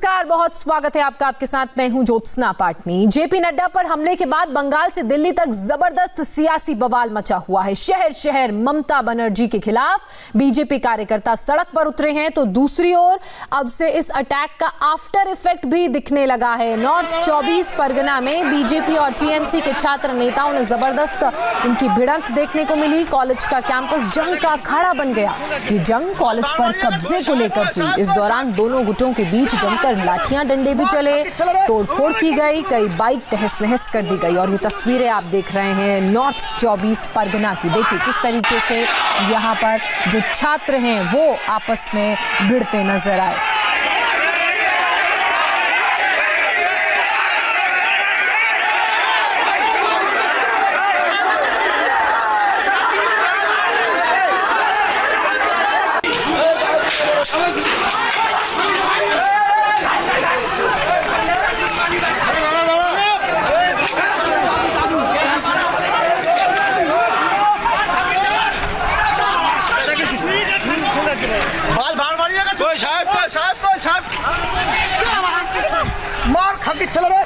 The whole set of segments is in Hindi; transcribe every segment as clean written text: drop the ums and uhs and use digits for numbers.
नमस्कार, बहुत स्वागत है आपका। आपके साथ मैं हूं ज्योत्सना पाटनी। जेपी नड्डा पर हमले के बाद बंगाल से दिल्ली तक जबरदस्त सियासी बवाल मचा हुआ है। शहर शहर ममता बनर्जी के खिलाफ बीजेपी कार्यकर्ता सड़क पर उतरे हैं, तो दूसरी ओर अब से इस अटैक का आफ्टर इफेक्ट भी दिखने लगा है। नॉर्थ 24 परगना में बीजेपी और टीएमसी के छात्र नेताओं ने जबरदस्त इनकी भिड़ंत देखने को मिली। कॉलेज का कैंपस जंग का अखाड़ा बन गया। ये जंग कॉलेज पर कब्जे को लेकर हुई। इस दौरान दोनों गुटों के बीच जमकर लाठियां डंडे भी चले, तोड़फोड़ की गई, कई बाइक तहस नहस कर दी गई। और ये तस्वीरें आप देख रहे हैं नॉर्थ 24 परगना की। देखिए किस तरीके से यहाँ पर जो छात्र हैं वो आपस में भिड़ते नजर आए। मार खाके चला रे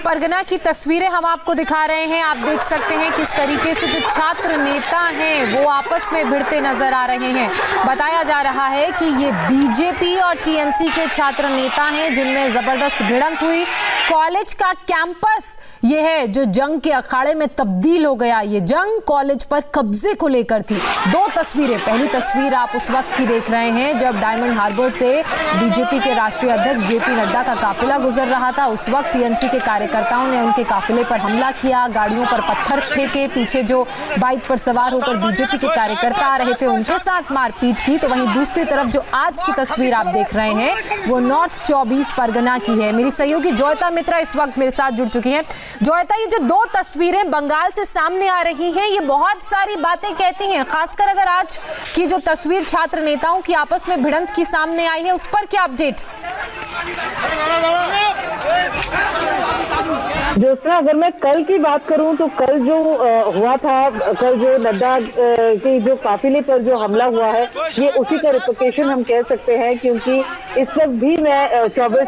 परगना की तस्वीरें हम आपको दिखा रहे हैं। आप देख सकते हैं किस तरीके से जो छात्र नेता हैं वो आपस में भिड़ते नजर आ रहे हैं। बताया जा रहा है कि ये बीजेपी और टीएमसी के छात्र नेता हैं जिनमें जबरदस्त भिड़ंत हुई। कॉलेज का कैंपस ये है जो जंग के अखाड़े में तब्दील हो गया। ये जंग कॉलेज पर कब्जे को लेकर थी। दो तस्वीरें, पहली तस्वीर आप उस वक्त की देख रहे हैं जब डायमंड हार्बर से बीजेपी के राष्ट्रीय अध्यक्ष जेपी नड्डा का काफिला गुजर रहा था। उस वक्त टीएमसी के कार्यकर्ताओं ने उनके काफिले पर हमला किया, गाड़ियों पर पत्थर फेंके, पीछे जो बाइक पर सवार होकर बीजेपी के कार्यकर्ता आ रहे थे उनके साथ मारपीट की। तो वहीं दूसरी तरफ जो आज की तस्वीर आप देख रहे हैं वो नॉर्थ 24 परगना की है। मेरी सहयोगी जोयता मित्रा इस वक्त मेरे साथ जुड़ चुकी हैं। जोयता, ये जो दो तस्वीरें बंगाल से सामने आ रही हैं ये बहुत सारी बातें कहती हैं, खासकर अगर आज की जो तस्वीर छात्र नेताओं की आपस में भिड़ंत की सामने आई है उस पर क्या अपडेट? ज्योत्सना, अगर मैं कल की बात करूं तो कल जो हुआ था, कल जो नड्डा के जो काफिले पर जो हमला हुआ है ये उसी का रिपोर्टेशन हम कह सकते हैं, क्योंकि इस वक्त भी मैं 24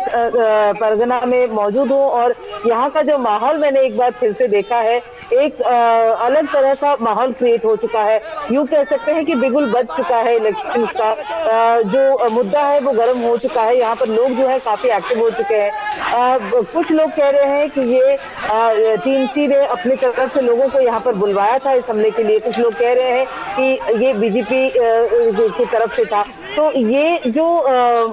परगना में मौजूद हूं और यहाँ का जो माहौल मैंने एक बार फिर से देखा है, एक अलग तरह का माहौल क्रिएट हो चुका है। यूं कह सकते हैं कि बिगुल बज चुका है। इलेक्शन का जो मुद्दा है वो गर्म हो चुका है। यहाँ पर लोग जो है काफी एक्टिव हो चुके हैं। कुछ लोग कह रहे हैं कि ये टीएमसी ने अपनी तरफ से लोगों को यहाँ पर बुलवाया था इस हमले के लिए। कुछ लोग कह रहे हैं कि ये बीजेपी की तरफ से था। तो ये जो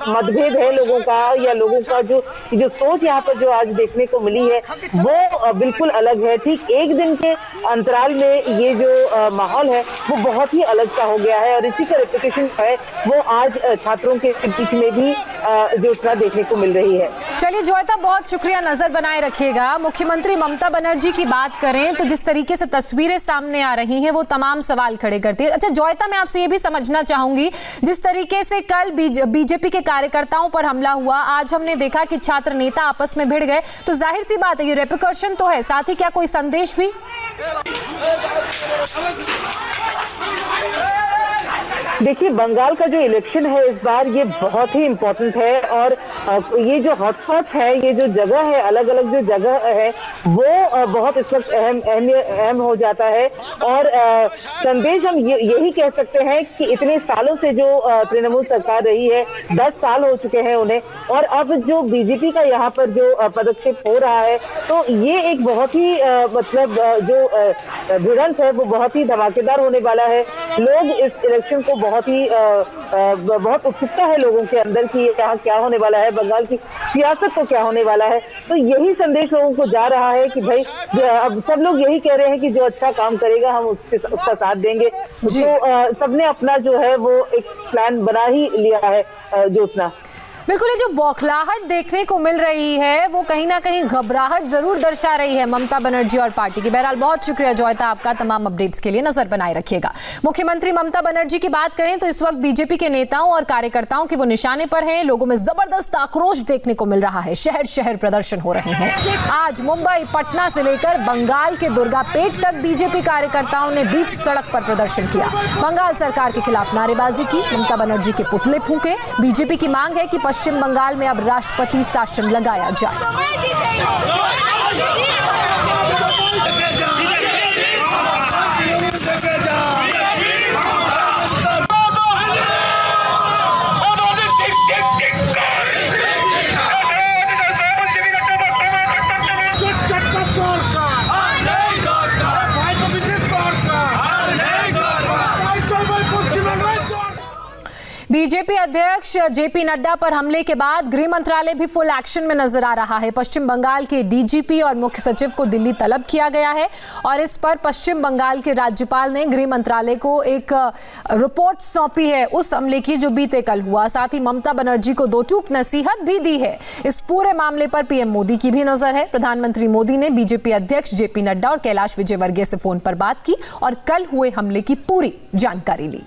मतभेद है लोगों का या लोगों का जो सोच यहाँ पर जो आज देखने को मिली है वो बिल्कुल अलग है। ठीक एक दिन के अंतराल में ये जो माहौल है वो बहुत ही अलग सा हो गया है और इसी का रिप्लिकेशन है वो आज छात्रों के बीच में भी जो देखने को मिल रही है। चलिए जोयता, बहुत शुक्रिया, नजर बनाए रखिएगा। मुख्यमंत्री ममता बनर्जी की बात करें तो जिस तरीके से तस्वीरें सामने आ रही हैं वो तमाम सवाल खड़े करती है। अच्छा जोयता, मैं आपसे ये भी समझना चाहूंगी, जिस तरीके से कल बीजेपी के कार्यकर्ताओं पर हमला हुआ, आज हमने देखा कि छात्र नेता आपस में भिड़ गए, तो जाहिर सी बात है ये रेपरकशन तो है, साथ ही क्या कोई संदेश भी? देखिए, बंगाल का जो इलेक्शन है इस बार ये बहुत ही इम्पोर्टेंट है और ये जो हॉटस्पॉट है, ये जो जगह है, अलग अलग जो जगह है वो बहुत इस वक्त अहम हो जाता है। और संदेश हम यही कह सकते हैं कि इतने सालों से जो तृणमूल सरकार रही है, 10 साल हो चुके हैं उन्हें, और अब जो बीजेपी का यहाँ पर जो पदक्षेप हो रहा है तो ये एक बहुत ही मतलब जो भिड़ंत है वो बहुत ही धमाकेदार होने वाला है। लोग इस इलेक्शन को बहुत ही बहुत उत्सुकता है लोगों के अंदर कि यहाँ क्या होने वाला है, बंगाल की सियासत को क्या होने वाला है। तो यही संदेश लोगों को जा रहा है कि भाई अब सब लोग यही कह रहे हैं कि जो अच्छा काम करेगा हम उसका साथ देंगे। तो सबने अपना जो है वो एक प्लान बना ही लिया है। ज्योत्सना, बिल्कुल, ये जो बौखलाहट देखने को मिल रही है वो कहीं ना कहीं घबराहट जरूर दर्शा रही है ममता बनर्जी और पार्टी की। बहरहाल बहुत शुक्रिया जॉयता आपका, तमाम अपडेट्स के लिए नजर बनाए रखिएगा। मुख्यमंत्री ममता बनर्जी की बात करें तो इस वक्त बीजेपी के नेताओं और कार्यकर्ताओं के वो निशाने पर हैं। लोगों में जबरदस्त आक्रोश देखने को मिल रहा है, शहर शहर प्रदर्शन हो रहे हैं। आज मुंबई, पटना से लेकर बंगाल के दुर्गापेट तक बीजेपी कार्यकर्ताओं ने बीच सड़क पर प्रदर्शन किया। बंगाल सरकार के खिलाफ नारेबाजी की, ममता बनर्जी के पुतले फूंके। बीजेपी की मांग है कि पश्चिम बंगाल में अब राष्ट्रपति शासन लगाया जाए। बीजेपी अध्यक्ष जेपी नड्डा पर हमले के बाद गृह मंत्रालय भी फुल एक्शन में नजर आ रहा है। पश्चिम बंगाल के डीजीपी और मुख्य सचिव को दिल्ली तलब किया गया है और इस पर पश्चिम बंगाल के राज्यपाल ने गृह मंत्रालय को एक रिपोर्ट सौंपी है उस हमले की जो बीते कल हुआ। साथ ही ममता बनर्जी को दो टूक नसीहत भी दी है। इस पूरे मामले पर पीएम मोदी की भी नजर है। प्रधानमंत्री मोदी ने बीजेपी अध्यक्ष जेपी नड्डा और कैलाश विजयवर्गीय से फोन पर बात की और कल हुए हमले की पूरी जानकारी ली।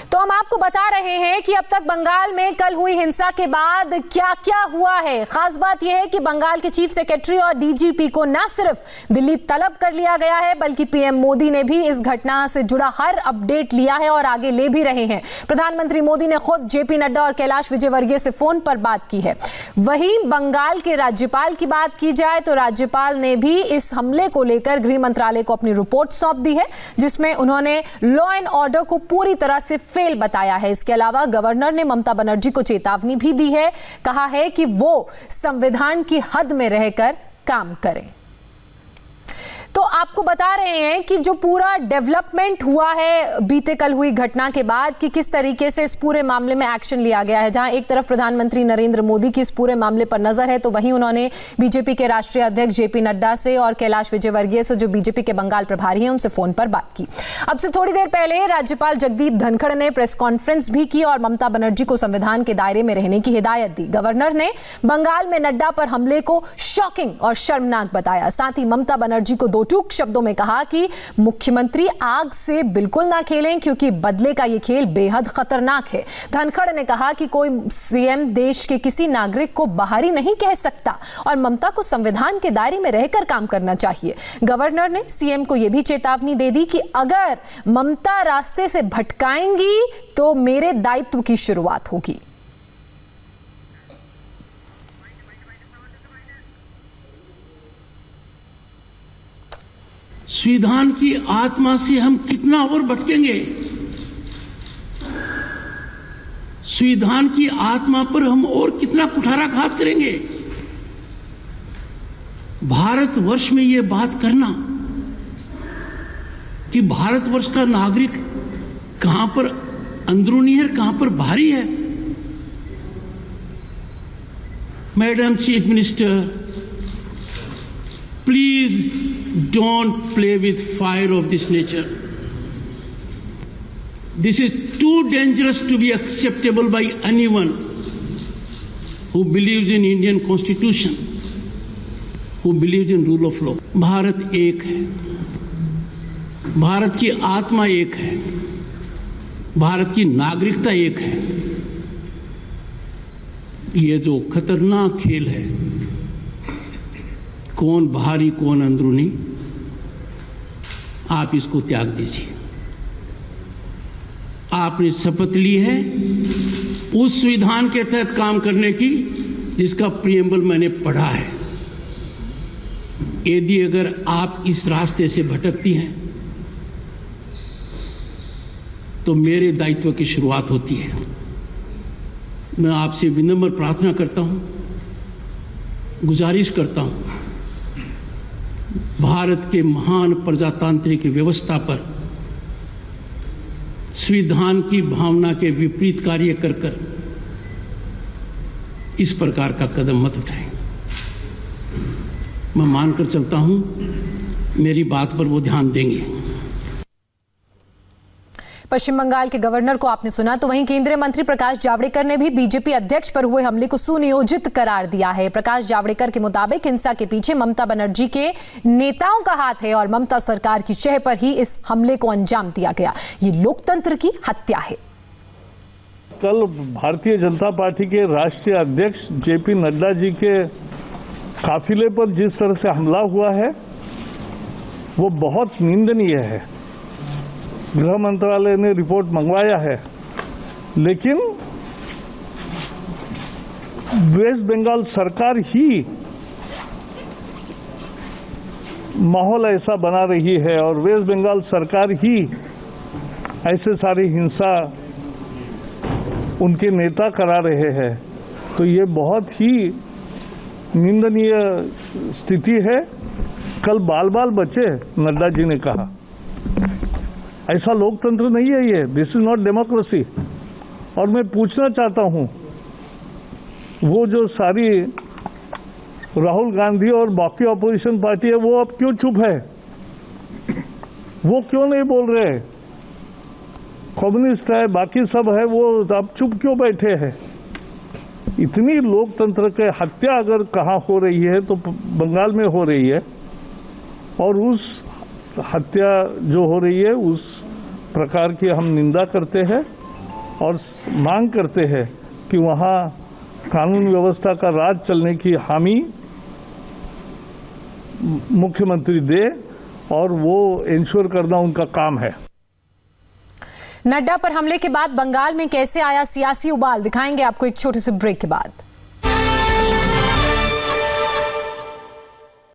तो हम आपको बता रहे हैं कि अब तक बंगाल में कल हुई हिंसा के बाद क्या क्या हुआ है। खास बात यह है कि बंगाल के चीफ सेक्रेटरी और डीजीपी को न सिर्फ दिल्ली तलब कर लिया गया है बल्कि पीएम मोदी ने भी इस घटना से जुड़ा हर अपडेट लिया है और आगे ले भी रहे हैं। प्रधानमंत्री मोदी ने खुद जेपी नड्डा और कैलाश विजयवर्गीय से फोन पर बात की है। वहीं बंगाल के राज्यपाल की बात की जाए तो राज्यपाल ने भी इस हमले को लेकर गृह मंत्रालय को अपनी रिपोर्ट सौंप दी है जिसमें उन्होंने लॉ एंड ऑर्डर को पूरी तरह से बताया है। इसके अलावा गवर्नर ने ममता बनर्जी को चेतावनी भी दी है, कहा है कि वो संविधान की हद में रहकर काम करें। तो आपको बता रहे हैं कि जो पूरा डेवलपमेंट हुआ है बीते कल हुई घटना के बाद कि किस तरीके से इस पूरे मामले में एक्शन लिया गया है। जहां एक तरफ प्रधानमंत्री नरेंद्र मोदी की इस पूरे मामले पर नजर है तो वहीं उन्होंने बीजेपी के राष्ट्रीय अध्यक्ष जेपी नड्डा से और कैलाश विजयवर्गीय से जो बीजेपी के बंगाल प्रभारी हैं उनसे फोन पर बात की। अब से थोड़ी देर पहले राज्यपाल जगदीप धनखड़ ने प्रेस कॉन्फ्रेंस भी की और ममता बनर्जी को संविधान के दायरे में रहने की हिदायत दी। गवर्नर ने बंगाल में नड्डा पर हमले को शॉकिंग और शर्मनाक बताया। साथ ही ममता बनर्जी को टूक शब्दों में कहा कि मुख्यमंत्री आग से बिल्कुल ना खेलें क्योंकि बदले का ये खेल बेहद खतरनाक है। धनखड़ ने कहा कि कोई सीएम देश के किसी नागरिक को बाहरी नहीं कह सकता और ममता को संविधान के दायरे में रहकर काम करना चाहिए। गवर्नर ने सीएम को यह भी चेतावनी दे दी कि अगर ममता रास्ते से भटकाएंगी तो मेरे दायित्व की शुरुआत होगी। संविधान की आत्मा से हम कितना और भटकेंगे, संविधान की आत्मा पर हम और कितना कुठाराघात करेंगे। भारतवर्ष में ये बात करना कि भारतवर्ष का नागरिक कहां पर अंदरूनी है, कहां पर बाहरी है। Madam chief minister, please don't play with fire of this nature. This is too dangerous to be acceptable by anyone who believes in Indian Constitution, who believes in rule of law. Bharat एक है, भारत की आत्मा एक है, भारत की नागरिकता एक है। ये जो खतरनाक खेल है, कौन बाहरी कौन अंदरूनी, आप इसको त्याग दीजिए। आपने शपथ ली है उस संविधान के तहत काम करने की जिसका प्रीएम्बल मैंने पढ़ा है। यदि अगर आप इस रास्ते से भटकती हैं तो मेरे दायित्व की शुरुआत होती है। मैं आपसे विनम्र प्रार्थना करता हूं, गुजारिश करता हूं, भारत के महान प्रजातांत्रिक व्यवस्था पर संविधान की भावना के विपरीत कार्य कर इस प्रकार का कदम मत उठाएं। मैं मानकर चलता हूं मेरी बात पर वो ध्यान देंगे। पश्चिम बंगाल के गवर्नर को आपने सुना, तो वहीं केंद्रीय मंत्री प्रकाश जावड़ेकर ने भी बीजेपी अध्यक्ष पर हुए हमले को सुनियोजित करार दिया है। प्रकाश जावड़ेकर के मुताबिक हिंसा के पीछे ममता बनर्जी के नेताओं का हाथ है और ममता सरकार की चह पर ही इस हमले को अंजाम दिया गया। ये लोकतंत्र की हत्या है। कल भारतीय जनता पार्टी के राष्ट्रीय अध्यक्ष जेपी नड्डा जी के काफिले पर जिस तरह से हमला हुआ है वो बहुत निंदनीय है। गृह मंत्रालय ने रिपोर्ट मंगवाया है, लेकिन वेस्ट बंगाल सरकार ही माहौल ऐसा बना रही है और वेस्ट बंगाल सरकार ही ऐसे सारी हिंसा उनके नेता करा रहे हैं। तो ये बहुत ही निंदनीय स्थिति है। कल बाल बाल बचे, नड्डा जी ने कहा। ऐसा लोकतंत्र नहीं है ये, दिस इज नॉट डेमोक्रेसी। और मैं पूछना चाहता हूं, वो जो सारी राहुल गांधी और बाकी अपोजिशन पार्टी है वो अब क्यों चुप है? वो क्यों नहीं बोल रहे? कम्युनिस्ट है, बाकी सब है, वो अब चुप क्यों बैठे हैं? इतनी लोकतंत्र के हत्या अगर कहाँ हो रही है तो बंगाल में हो रही है, और उस हत्या जो हो रही है उस प्रकार की हम निंदा करते हैं और मांग करते हैं कि वहाँ कानून व्यवस्था का राज चलने की हामी मुख्यमंत्री दे, और वो इंश्योर करना उनका काम है। नड्डा पर हमले के बाद बंगाल में कैसे आया सियासी उबाल, दिखाएंगे आपको एक छोटे से ब्रेक के बाद।